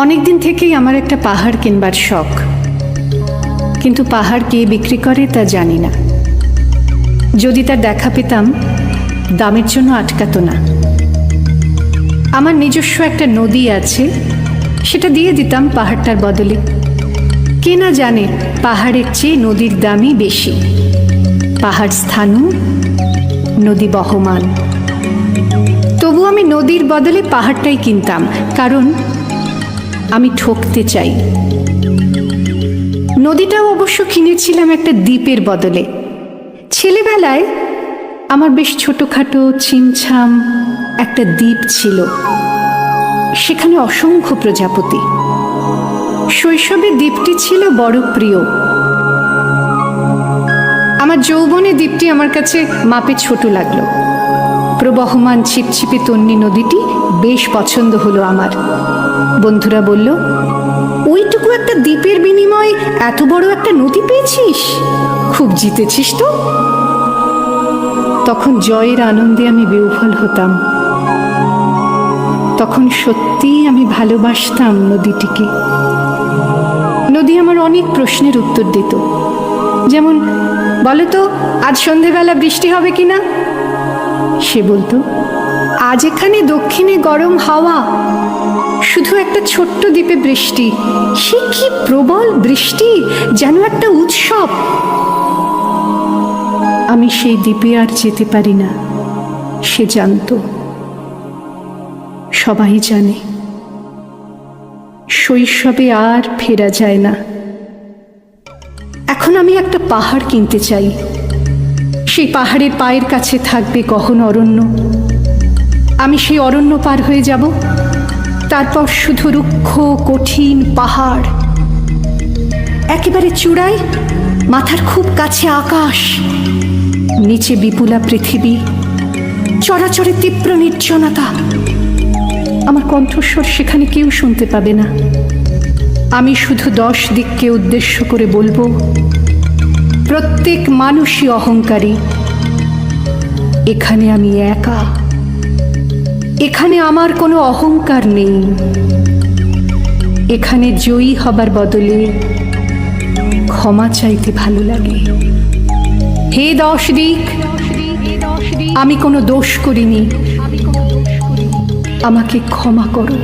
অনেক দিন থেকেই আমার একটা পাহাড় কিনবার শখ, কিন্তু পাহাড় কে বিক্রি করে তা জানি না। যদি তার দেখা পেতাম দামের জন্য আটকাতো না। আমার নিজস্ব একটা নদী আছে, সেটা দিয়ে দিতাম পাহাড়টার বদলে। কে না জানে পাহাড়ের চেয়ে নদীর দামই বেশি। পাহাড় স্থানু, নদী বহমান। তবু আমি নদীর বদলে পাহাড়টাই কিনতাম, কারণ আমি ঠকতে চাই। নদীটাও অবশ্য কিনেছিলাম একটা দ্বীপের বদলে। ছেলেবেলায় আমার বেশ ছোটখাটো ছিমছাম একটা দ্বীপ ছিল, সেখানে অসংখ্য প্রজাপতি। শৈশবে দ্বীপটি ছিল বড় প্রিয়। আমার যৌবনে দ্বীপটি আমার কাছে মাপে ছোট লাগলো। প্রবহমান ছিপছিপে তন্নি নদীটি বেশ পছন্দ হলো আমার। বন্ধুরা বলল, ওইটুকু একটা দ্বীপের বিনিময়ে এত বড় একটা নদী পেয়েছিস, খুব জিতেছিস তো। তখন জয়ের আনন্দে আমি বিহ্বল হতাম। তখন সত্যিই আমি ভালোবাসতাম নদীটিকে। নদী আমার অনেক প্রশ্নের উত্তর দিত, যেমন, বলো তো আজ সন্ধেবেলা বৃষ্টি হবে কিনা। সে বলতো, আজ এখানে দক্ষিণে গরম হাওয়া, শুধু একটা ছোট্ট দ্বীপে বৃষ্টি, সে কি প্রবল বৃষ্টি, যেন একটা উৎসব। আমি সেই দ্বীপে আর যেতে পারি না, সে জানতো। সবাই জানে শৈশবে আর ফেরা যায় না। এখন আমি একটা পাহাড় কিনতে চাই। সেই পাহাড়ের পায়ের কাছে থাকবে গহন অরণ্য। আমি সেই অরণ্য পার হয়ে যাব, তারপর শুধু রুক্ষ কঠিন পাহাড়। একেবারে চূড়ায় মাথার খুব কাছে আকাশ, নিচে বিপুলা পৃথিবী, চরাচরে তীব্র নির্জনতা। আমার কণ্ঠস্বর সেখানে কেউ শুনতে পাবে না। আমি শুধু 10 দিককে উদ্দেশ্য করে বলবো, প্রত্যেক মানুষই অহংকারী। এখানে আমি একা, এখানে আমার কোনো অহংকার নেই। এখানে জয়ী হবার বদলে ক্ষমা চাইতে ভালো লাগে। হে 10 দিক, আমি কোনো দোষ করিনি, আমাকে ক্ষমা করো।